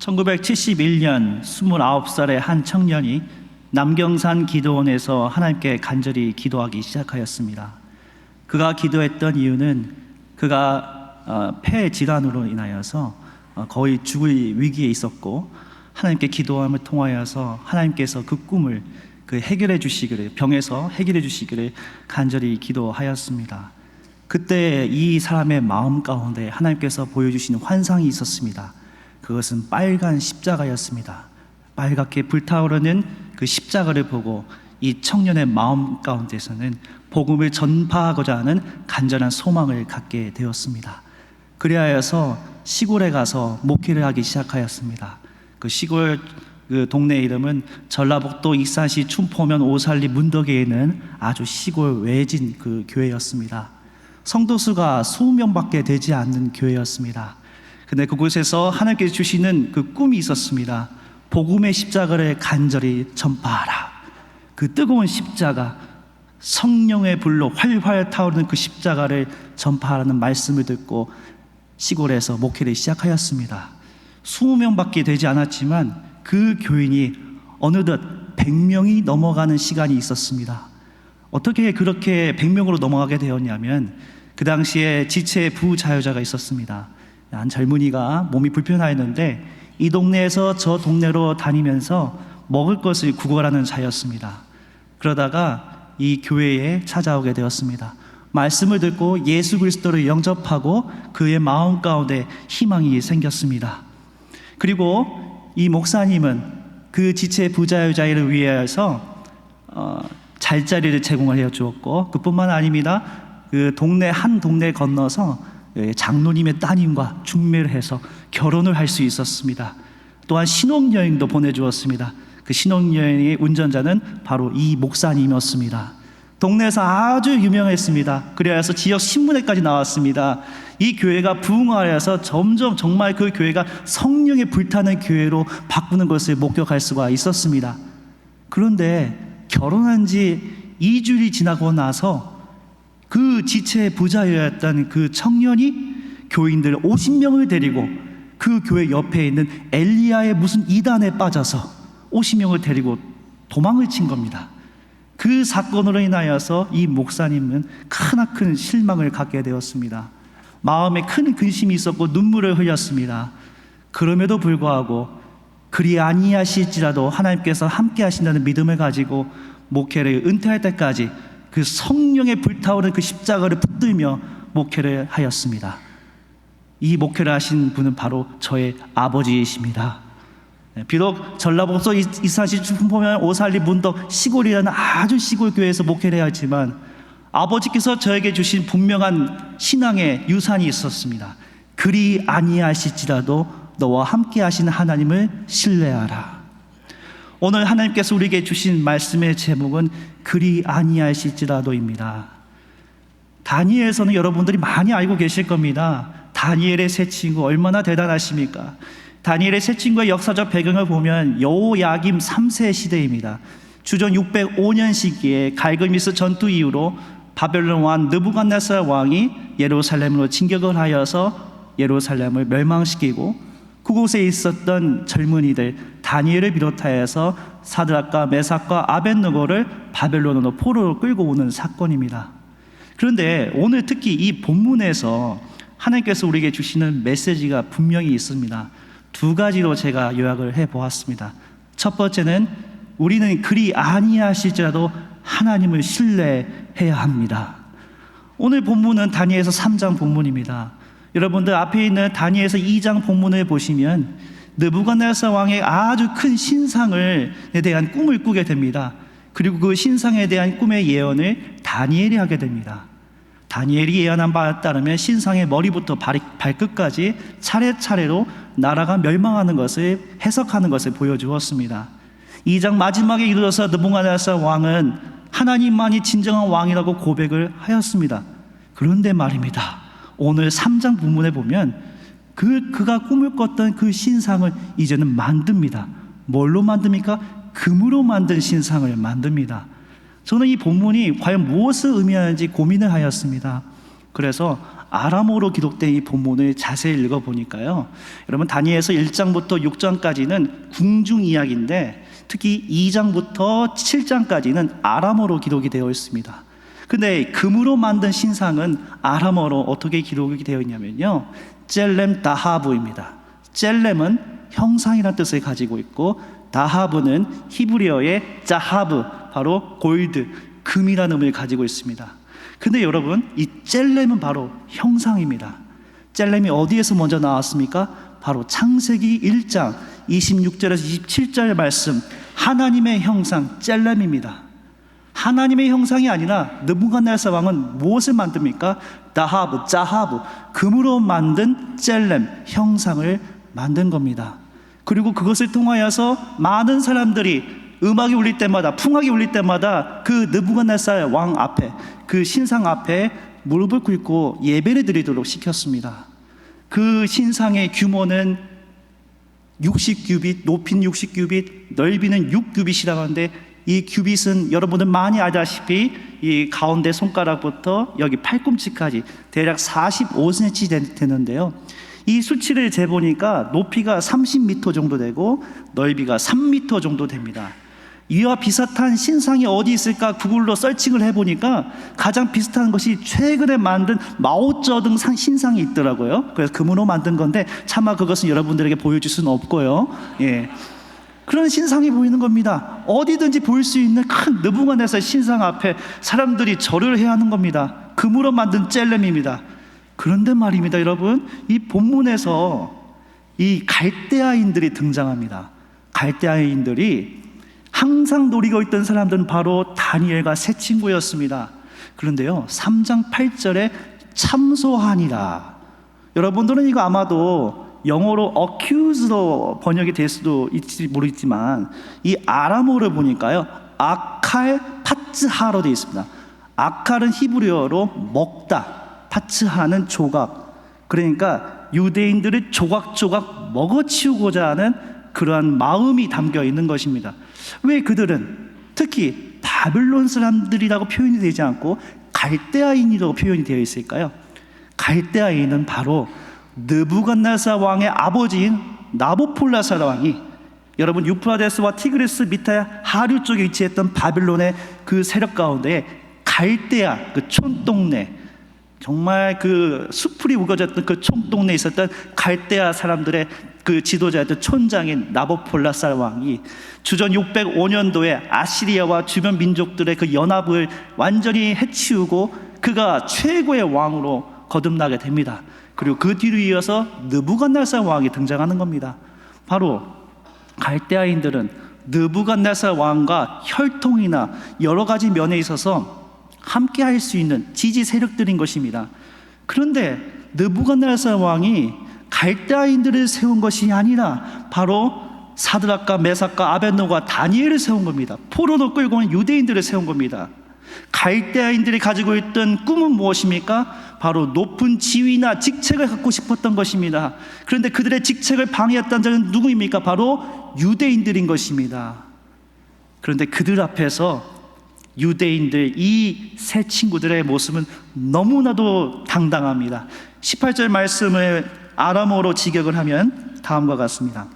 1971년 29살의 한 청년이 남경산 기도원에서 하나님께 간절히 기도하기 시작하였습니다. 그가 기도했던 이유는 그가 폐 질환으로 인하여서 거의 죽을 위기에 있었고, 하나님께 기도함을 통하여서 하나님께서 그 꿈을 해결해 주시기를, 병에서 해결해 주시기를 간절히 기도하였습니다. 그때 이 사람의 마음 가운데 하나님께서 보여주시는 환상이 있었습니다. 그것은 빨간 십자가였습니다. 빨갛게 불타오르는 그 십자가를 보고 이 청년의 마음 가운데서는 복음을 전파하고자 하는 간절한 소망을 갖게 되었습니다. 그리하여서 시골에 가서 목회를 하기 시작하였습니다. 그 시골 그 동네 이름은 전라북도 익산시 춘포면 오살리 문덕에 있는 아주 시골 외진 그 교회였습니다. 성도수가 수명밖에 되지 않는 교회였습니다. 근데 그곳에서 하나님께서 주시는 그 꿈이 있었습니다. 복음의 십자가를 간절히 전파하라. 그 뜨거운 십자가, 성령의 불로 활활 타오르는 그 십자가를 전파하라는 말씀을 듣고 시골에서 목회를 시작하였습니다. 20명밖에 되지 않았지만 그 교인이 어느덧 100명이 넘어가는 시간이 있었습니다. 어떻게 그렇게 100명으로 넘어가게 되었냐면, 그 당시에 지체 부자유자가 있었습니다. 한 젊은이가 몸이 불편하였는데 이 동네에서 저 동네로 다니면서 먹을 것을 구걸하는 자였습니다. 그러다가 이 교회에 찾아오게 되었습니다. 말씀을 듣고 예수 그리스도를 영접하고 그의 마음 가운데 희망이 생겼습니다. 그리고 이 목사님은 그 지체 부자유자를 위해서 잘자리를 제공해 주었고, 그뿐만 아닙니다. 그 동네 한 동네 건너서 장로님의 따님과 중매를 해서 결혼을 할 수 있었습니다. 또한 신혼여행도 보내주었습니다. 그 신혼여행의 운전자는 바로 이 목사님이었습니다. 동네에서 아주 유명했습니다. 그래서 지역 신문에까지 나왔습니다. 이 교회가 부흥하여서 점점 정말 그 교회가 성령에 불타는 교회로 바꾸는 것을 목격할 수가 있었습니다. 그런데 결혼한 지 2주일이 지나고 나서 그 지체 부자였던 그 청년이 교인들 50명을 데리고 그 교회 옆에 있는 엘리야의 무슨 이단에 빠져서 50명을 데리고 도망을 친 겁니다. 그 사건으로 인하여서 이 목사님은 크나큰 실망을 갖게 되었습니다. 마음에 큰 근심이 있었고 눈물을 흘렸습니다. 그럼에도 불구하고 그리 아니하실지라도 하나님께서 함께 하신다는 믿음을 가지고 목회를 은퇴할 때까지 그 성령에 불타오르는 그 십자가를 붙들며 목회를 하였습니다. 이 목회를 하신 분은 바로 저의 아버지이십니다. 비록 전라북도 익산시 춘포면 오살리 문덕 시골이라는 아주 시골 교회에서 목회를 해야 했지만 아버지께서 저에게 주신 분명한 신앙의 유산이 있었습니다. 그리 아니하실지라도 너와 함께 하시는 하나님을 신뢰하라. 오늘 하나님께서 우리에게 주신 말씀의 제목은 그리 아니하실지라도입니다. 다니엘서는 여러분들이 많이 알고 계실 겁니다. 다니엘의 세 친구 얼마나 대단하십니까? 다니엘의 세 친구의 역사적 배경을 보면 여호야김 3세 시대입니다. 주전 605년 시기에 갈그미스 전투 이후로 바벨론 왕 느부갓네살 왕이 예루살렘으로 진격을 하여서 예루살렘을 멸망시키고 그곳에 있었던 젊은이들 다니엘을 비롯하여서 사드락과 메삭과 아벳느고를 바벨론으로 포로로 끌고 오는 사건입니다. 그런데 오늘 특히 이 본문에서 하나님께서 우리에게 주시는 메시지가 분명히 있습니다. 두 가지로 제가 요약을 해보았습니다. 첫 번째는 우리는 그리 아니하실지라도 하나님을 신뢰해야 합니다. 오늘 본문은 다니엘서 3장 본문입니다. 여러분들 앞에 있는 다니엘서 2장 본문을 보시면 느부갓네살 왕의 아주 큰 신상에 대한 꿈을 꾸게 됩니다. 그리고 그 신상에 대한 꿈의 예언을 다니엘이 하게 됩니다. 다니엘이 예언한 바에 따르면 신상의 머리부터 발끝까지 차례차례로 나라가 멸망하는 것을 해석하는 것을 보여주었습니다. 2장 마지막에 이르러서 느부갓네살 왕은 하나님만이 진정한 왕이라고 고백을 하였습니다. 그런데 말입니다, 오늘 3장 본문에 보면 그가 꿈을 꿨던 그 신상을 이제는 만듭니다. 뭘로 만듭니까? 금으로 만든 신상을 만듭니다. 저는 이 본문이 과연 무엇을 의미하는지 고민을 하였습니다. 그래서 아람어로 기록된 이 본문을 자세히 읽어보니까요, 여러분 다니엘서 1장부터 6장까지는 궁중 이야기인데 특히 2장부터 7장까지는 아람어로 기록이 되어 있습니다. 근데 금으로 만든 신상은 아람어로 어떻게 기록이 되어 있냐면요, 젤렘 다하브입니다. 젤렘은 형상이라는 뜻을 가지고 있고, 다하브는 히브리어의 자하브, 바로 골드, 금이라는 의미를 가지고 있습니다. 근데 여러분, 이 젤렘은 바로 형상입니다. 젤렘이 어디에서 먼저 나왔습니까? 바로 창세기 1장 26절에서 27절 말씀, 하나님의 형상 젤렘입니다. 하나님의 형상이 아니라 느부갓네살 왕은 무엇을 만듭니까? 다하브, 자하브, 금으로 만든 젤렘, 형상을 만든 겁니다. 그리고 그것을 통하여서 많은 사람들이 음악이 울릴 때마다, 풍악이 울릴 때마다 그 느부갓네살 왕 앞에, 그 신상 앞에 무릎을 꿇고 예배를 드리도록 시켰습니다. 그 신상의 규모는 60규빗, 높이는 60규빗, 넓이는 6규빗이라고 하는데, 이 규빗은 여러분들 많이 알다시피 이 가운데 손가락부터 여기 팔꿈치까지 대략 45cm 되는데요, 이 수치를 재보니까 높이가 30m 정도 되고 넓이가 3m 정도 됩니다. 이와 비슷한 신상이 어디 있을까 구글로 서칭을 해보니까 가장 비슷한 것이 최근에 만든 마오쩌둥 신상이 있더라고요. 그래서 금으로 만든 건데 차마 그것은 여러분들에게 보여줄 수는 없고요. 예. 그런 신상이 보이는 겁니다. 어디든지 볼 수 있는 큰 느부갓네살 신상 앞에 사람들이 절을 해야 하는 겁니다. 금으로 만든 젤렘입니다. 그런데 말입니다, 여러분, 이 본문에서 이 갈대아인들이 등장합니다. 갈대아인들이 항상 노리고 있던 사람들은 바로 다니엘과 세 친구였습니다. 그런데요, 3장 8절에 참소하니라. 여러분들은 이거 아마도 영어로 accuse로 번역이 될 수도 있을지 모르겠지만, 이 아람어를 보니까요, 아칼 파츠하로 되어 있습니다. 아칼은 히브리어로 먹다, 파츠하는 조각. 그러니까 유대인들을 조각조각 먹어치우고자 하는 그러한 마음이 담겨 있는 것입니다. 왜 그들은 특히 바빌론 사람들이라고 표현이 되지 않고 갈대아인이라고 표현이 되어 있을까요? 갈대아인은 바로 느부갓네살 왕의 아버지인 나보폴라살 왕이, 여러분 유프라데스와 티그리스 밑에 하류 쪽에 위치했던 바빌론의 그 세력 가운데 갈대아, 그 촌동네, 정말 그 수풀이 우거졌던 그 촌동네에 있었던 갈대아 사람들의 그 지도자였던 촌장인 나보폴라살 왕이 주전 605년도에 아시리아와 주변 민족들의 그 연합을 완전히 해치우고 그가 최고의 왕으로 거듭나게 됩니다. 그리고 그 뒤로 이어서 느부갓네살 왕이 등장하는 겁니다. 바로 갈대아인들은 느부갓네살 왕과 혈통이나 여러 가지 면에 있어서 함께 할 수 있는 지지 세력들인 것입니다. 그런데 느부갓네살 왕이 갈대아인들을 세운 것이 아니라 바로 사드락과 메삭과 아벳노고와 다니엘을 세운 겁니다. 포로로 끌고 온 유대인들을 세운 겁니다. 갈대아인들이 가지고 있던 꿈은 무엇입니까? 바로 높은 지위나 직책을 갖고 싶었던 것입니다. 그런데 그들의 직책을 방해했던 자는 누구입니까? 바로 유대인들인 것입니다. 그런데 그들 앞에서 유대인들, 이 세 친구들의 모습은 너무나도 당당합니다. 18절 말씀을 아람어로 직역을 하면 다음과 같습니다.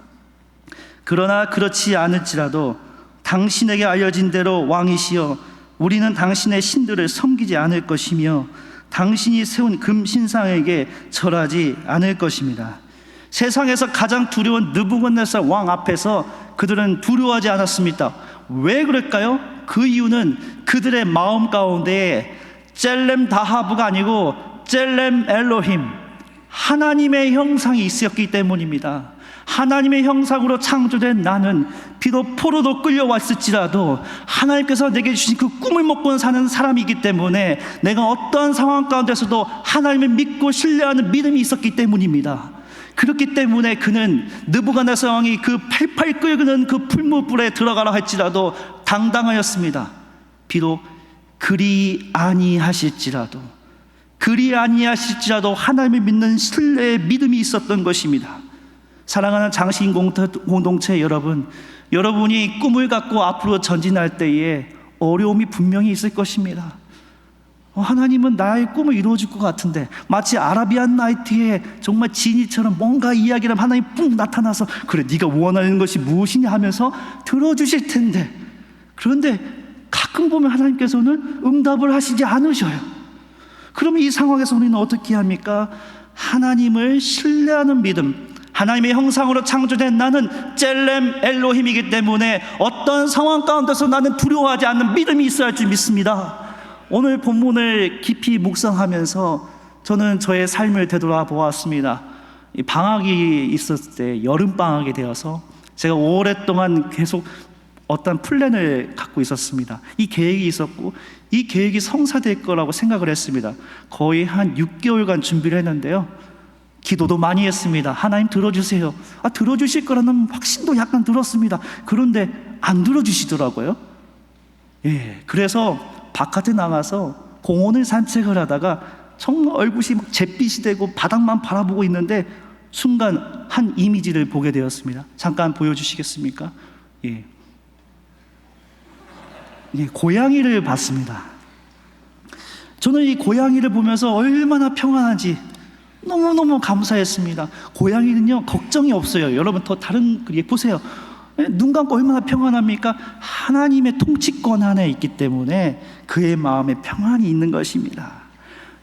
그러나 그렇지 않을지라도 당신에게 알려진 대로 왕이시여 우리는 당신의 신들을 섬기지 않을 것이며 당신이 세운 금신상에게 절하지 않을 것입니다. 세상에서 가장 두려운 느부갓네살 왕 앞에서 그들은 두려워하지 않았습니다. 왜 그럴까요? 그 이유는 그들의 마음 가운데 젤렘 다하브가 아니고 젤렘 엘로힘, 하나님의 형상이 있었기 때문입니다. 하나님의 형상으로 창조된 나는 비록 포로로 끌려왔을지라도 하나님께서 내게 주신 그 꿈을 먹고 사는 사람이기 때문에 내가 어떠한 상황 가운데서도 하나님을 믿고 신뢰하는 믿음이 있었기 때문입니다. 그렇기 때문에 그는 느부갓네살 왕이 그 팔팔 끓는 그 풀무불에 들어가라 할지라도 당당하였습니다. 비록 그리 아니하실지라도 하나님을 믿는 신뢰의 믿음이 있었던 것입니다. 사랑하는 장신 공동체 여러분, 여러분이 꿈을 갖고 앞으로 전진할 때에 어려움이 분명히 있을 것입니다. 하나님은 나의 꿈을 이루어줄 것 같은데, 마치 아라비안 나이트에 정말 지니처럼 뭔가 이야기를 하나님 뿡 나타나서 그래 네가 원하는 것이 무엇이냐 하면서 들어주실 텐데, 그런데 가끔 보면 하나님께서는 응답을 하시지 않으셔요. 그러면 이 상황에서 우리는 어떻게 합니까? 하나님을 신뢰하는 믿음, 하나님의 형상으로 창조된 나는 젤렘 엘로힘이기 때문에 어떤 상황 가운데서 나는 두려워하지 않는 믿음이 있어야 할 줄 믿습니다. 오늘 본문을 깊이 묵상하면서 저는 저의 삶을 되돌아보았습니다. 방학이 있었을 때, 여름방학이 되어서 제가 오랫동안 계속 어떤 플랜을 갖고 있었습니다. 이 계획이 있었고 이 계획이 성사될 거라고 생각을 했습니다. 거의 한 6개월간 준비를 했는데요, 기도도 많이 했습니다. 하나님 들어주세요. 들어주실 거라는 확신도 약간 들었습니다. 그런데 안 들어주시더라고요. 그래서 바깥에 나가서 공원을 산책을 하다가 정말 얼굴이 막 잿빛이 되고 바닥만 바라보고 있는데 순간 한 이미지를 보게 되었습니다. 잠깐 보여주시겠습니까? 고양이를 봤습니다. 저는 이 고양이를 보면서 얼마나 평안한지 너무너무 감사했습니다. 고양이는요, 걱정이 없어요. 여러분 더 다른 보세요. 눈 감고 얼마나 평안합니까? 하나님의 통치권 안에 있기 때문에 그의 마음에 평안이 있는 것입니다.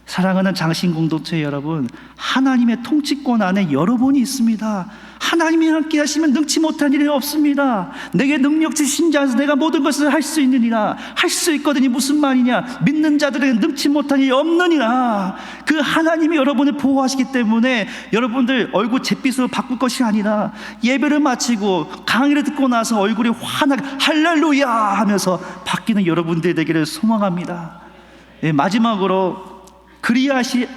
사랑하는 장신 공동체 여러분, 하나님의 통치권 안에 여러분이 있습니다. 하나님이 함께 하시면 능치 못한 일이 없습니다. 내게 능력 주신 자에서 내가 모든 것을 할 수 있느니라. 할 수 있거든이 무슨 말이냐? 믿는 자들에게 능치 못한 일이 없느니라. 그 하나님이 여러분을 보호하시기 때문에 여러분들 얼굴 잿빛으로 바꿀 것이 아니라 예배를 마치고 강의를 듣고 나서 얼굴이 환하게 할렐루야 하면서 바뀌는 여러분들 되기를 소망합니다. 마지막으로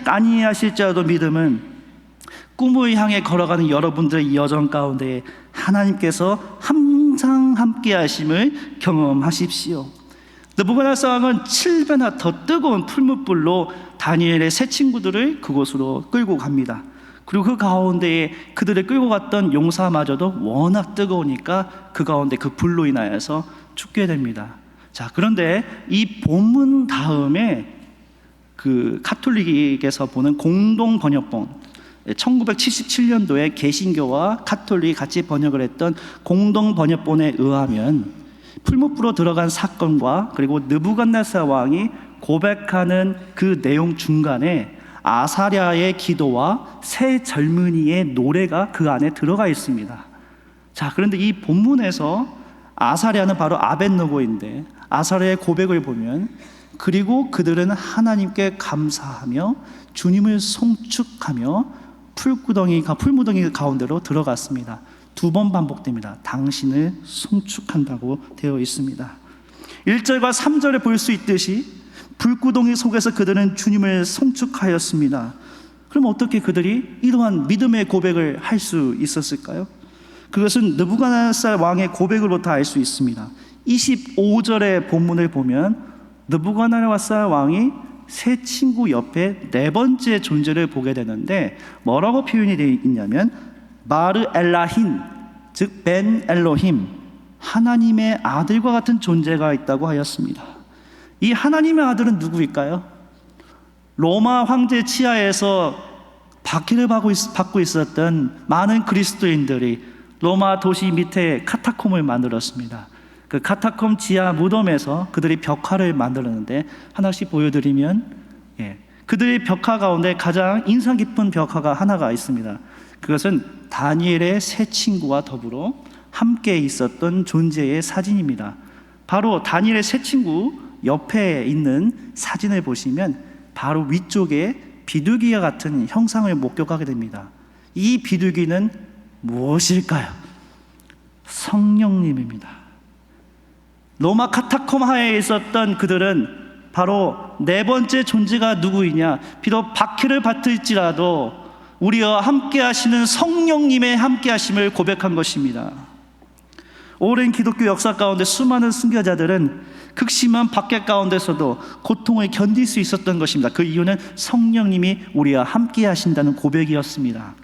아니하실지라도 믿음은 꿈을 향해 걸어가는 여러분들의 여정 가운데 하나님께서 항상 함께 하심을 경험하십시오. 느부갓네살 왕은 7배나 더 뜨거운 풀무불로 다니엘의 세 친구들을 그곳으로 끌고 갑니다. 그리고 그 가운데에 그들을 끌고 갔던 용사마저도 워낙 뜨거우니까 그 가운데 그 불로 인하여서 죽게 됩니다. 자, 그런데 이 본문 다음에 그 카톨릭에서 보는 공동 번역본, 1977년도에 개신교와 카톨릭이 같이 번역을 했던 공동 번역본에 의하면 풀무불로 들어간 사건과 그리고 느부갓네살 왕이 고백하는 그 내용 중간에 아사랴의 기도와 새 젊은이의 노래가 그 안에 들어가 있습니다. 자, 그런데 이 본문에서 아사랴는 바로 아벳노고인데, 아사랴의 고백을 보면 그리고 그들은 하나님께 감사하며 주님을 송축하며 풀무덩이 가운데로 들어갔습니다. 2번 반복됩니다. 당신을 송축한다고 되어 있습니다. 1절과 3절에 볼 수 있듯이 불구덩이 속에서 그들은 주님을 송축하였습니다. 그럼 어떻게 그들이 이러한 믿음의 고백을 할 수 있었을까요? 그것은 느부갓네살 왕의 고백으로부터 알 수 있습니다. 25절의 본문을 보면 느부갓네살 왕이 세 친구 옆에 네 번째 존재를 보게 되는데 뭐라고 표현이 되어 있냐면 마르 엘라힌, 즉 벤 엘로힘, 하나님의 아들과 같은 존재가 있다고 하였습니다. 이 하나님의 아들은 누구일까요? 로마 황제 치하에서 박해를 받고 있었던 많은 그리스도인들이 로마 도시 밑에 카타콤을 만들었습니다. 그 카타콤 지하 무덤에서 그들이 벽화를 만들었는데 하나씩 보여드리면, 그들의 벽화 가운데 가장 인상 깊은 벽화가 하나가 있습니다. 그것은 다니엘의 세 친구와 더불어 함께 있었던 존재의 사진입니다. 바로 다니엘의 세 친구 옆에 있는 사진을 보시면 바로 위쪽에 비둘기와 같은 형상을 목격하게 됩니다. 이 비둘기는 무엇일까요? 성령님입니다. 로마 카타콤 하에 있었던 그들은 바로 네 번째 존재가 누구이냐, 비록 박해를 받을지라도 우리와 함께 하시는 성령님의 함께 하심을 고백한 것입니다. 오랜 기독교 역사 가운데 수많은 순교자들은 극심한 박해 가운데서도 고통을 견딜 수 있었던 것입니다. 그 이유는 성령님이 우리와 함께 하신다는 고백이었습니다.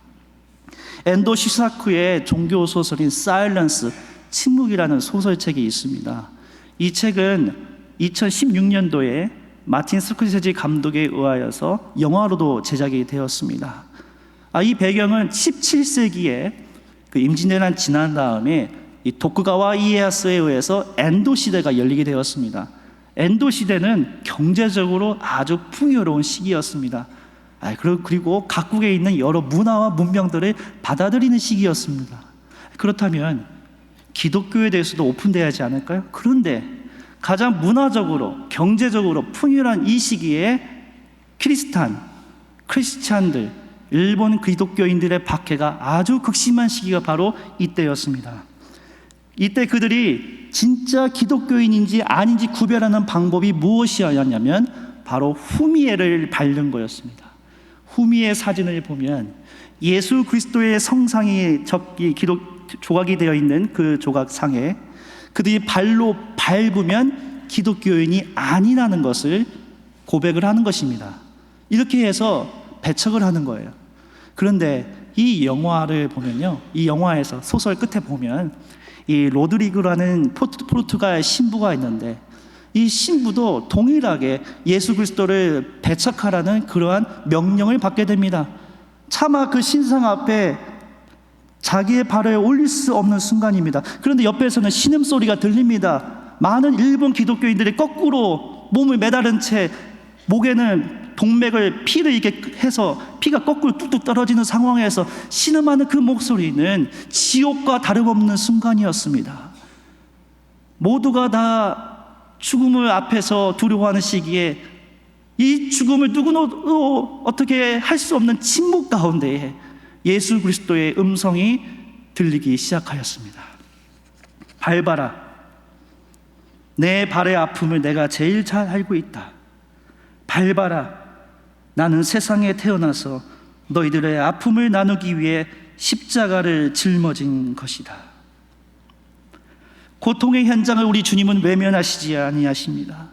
엔도 시사쿠의 종교 소설인 사일런스, 침묵이라는 소설책이 있습니다. 이 책은 2016년도에 마틴 스코세지 감독에 의하여서 영화로도 제작이 되었습니다. 이 배경은 17세기에 그 임진왜란 지난 다음에 이 도쿠가와 이에야스에 의해서 엔도 시대가 열리게 되었습니다. 엔도 시대는 경제적으로 아주 풍요로운 시기였습니다. 그리고 각국에 있는 여러 문화와 문명들을 받아들이는 시기였습니다. 그렇다면 기독교에 대해서도 오픈되어야 하지 않을까요? 그런데 가장 문화적으로 경제적으로 풍요한 이 시기에 크리스찬들, 일본 기독교인들의 박해가 아주 극심한 시기가 바로 이때였습니다. 이때 그들이 진짜 기독교인인지 아닌지 구별하는 방법이 무엇이었냐면 바로 후미에를 바른 거였습니다. 후미에 사진을 보면 예수 그리스도의 성상이 조각이 되어 있는 그 조각상에 그들이 발로 밟으면 기독교인이 아니라는 것을 고백을 하는 것입니다. 이렇게 해서 배척을 하는 거예요. 그런데 이 영화를 보면요, 이 영화에서 소설 끝에 보면 이 로드리그라는 포르투갈 신부가 있는데 이 신부도 동일하게 예수 그리스도를 배척하라는 그러한 명령을 받게 됩니다. 차마 그 신상 앞에 자기의 발을 올릴 수 없는 순간입니다. 그런데 옆에서는 신음소리가 들립니다. 많은 일본 기독교인들이 거꾸로 몸을 매다른 채 목에는 피를 이렇게 해서 피가 거꾸로 뚝뚝 떨어지는 상황에서 신음하는 그 목소리는 지옥과 다름없는 순간이었습니다. 모두가 다 죽음을 앞에서 두려워하는 시기에 이 죽음을 누구도 어떻게 할 수 없는 침묵 가운데 예수 그리스도의 음성이 들리기 시작하였습니다. 밟아라. 내 발의 아픔을 내가 제일 잘 알고 있다. 밟아라. 나는 세상에 태어나서 너희들의 아픔을 나누기 위해 십자가를 짊어진 것이다. 고통의 현장을 우리 주님은 외면하시지 아니하십니다.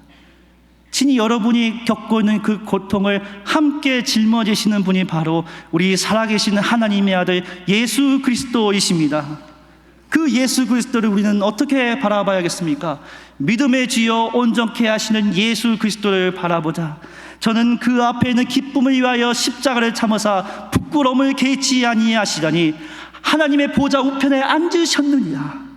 친히 여러분이 겪고 있는 그 고통을 함께 짊어지시는 분이 바로 우리 살아계신 하나님의 아들 예수 그리스도이십니다. 그 예수 그리스도를 우리는 어떻게 바라봐야겠습니까? 믿음의 주여 온전케 하시는 예수 그리스도를 바라보자. 저는 그 앞에 있는 기쁨을 위하여 십자가를 참으사 부끄러움을 개치 아니하시더니 하나님의 보좌 우편에 앉으셨느니라.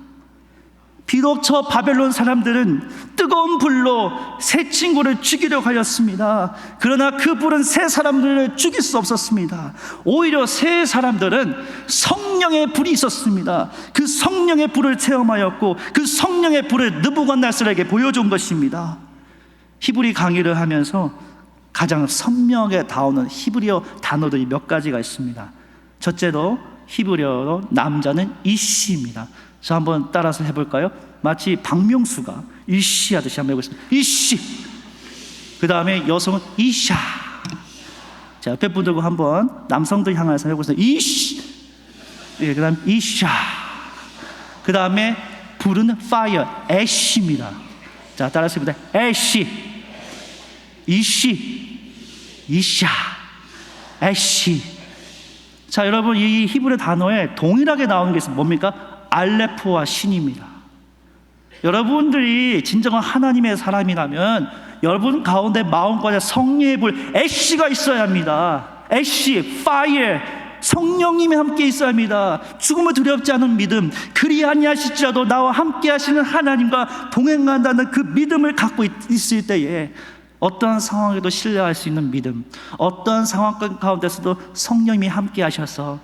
비록 저 바벨론 사람들은 뜨거운 불로 새 친구를 죽이려고 하였습니다. 그러나 그 불은 새 사람들을 죽일 수 없었습니다. 오히려 새 사람들은 성령의 불이 있었습니다. 그 성령의 불을 체험하였고 그 성령의 불을 느부갓네살에게 보여준 것입니다. 히브리 강의를 하면서 가장 선명하게 나오는 히브리어 단어들이 몇 가지가 있습니다. 첫째로 히브리어로 남자는 이시입니다. 자, 한번 따라서 해볼까요? 마치 박명수가 이시 하듯이 한번 해보겠습니다. 이시. 그 다음에 여성은 이샤. 자, 옆에 분들과 한번 남성들 향해서 해보겠습니다. 이시. 예, 그 다음 이샤. 그 다음에 불은 fire, 애쉬입니다. 자, 따라서 해보세요. 애쉬, 이시, 이샤, 애쉬. 자, 여러분, 이 히브리 단어에 동일하게 나오는 게 있습니다. 뭡니까? 알레프와 신입니다. 여러분들이 진정한 하나님의 사람이라면 여러분 가운데 마음과 성령의 불, 애쉬가 있어야 합니다. 애쉬, 파이어, 성령님이 함께 있어야 합니다. 죽음을 두렵지 않은 믿음, 그리 아니하실지라도 나와 함께 하시는 하나님과 동행한다는 그 믿음을 갖고 있을 때에 어떠한 상황에도 신뢰할 수 있는 믿음, 어떠한 상황 가운데서도 성령님이 함께 하셔서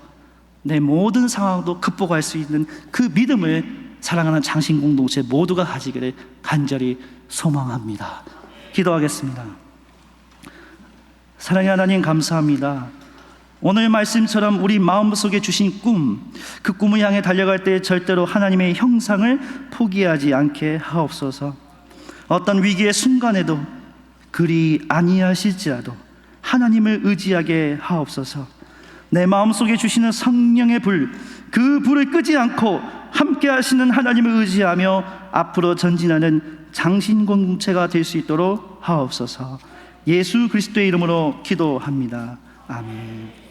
내 모든 상황도 극복할 수 있는 그 믿음을 사랑하는 장신 공동체 모두가 가지기를 간절히 소망합니다. 기도하겠습니다. 사랑의 하나님, 감사합니다. 오늘 말씀처럼 우리 마음속에 주신 꿈, 그 꿈을 향해 달려갈 때 절대로 하나님의 형상을 포기하지 않게 하옵소서. 어떤 위기의 순간에도 그리 아니하실지라도 하나님을 의지하게 하옵소서. 내 마음속에 주시는 성령의 불, 그 불을 끄지 않고 함께 하시는 하나님을 의지하며 앞으로 전진하는 장신공동체가 될 수 있도록 하옵소서. 예수 그리스도의 이름으로 기도합니다. 아멘.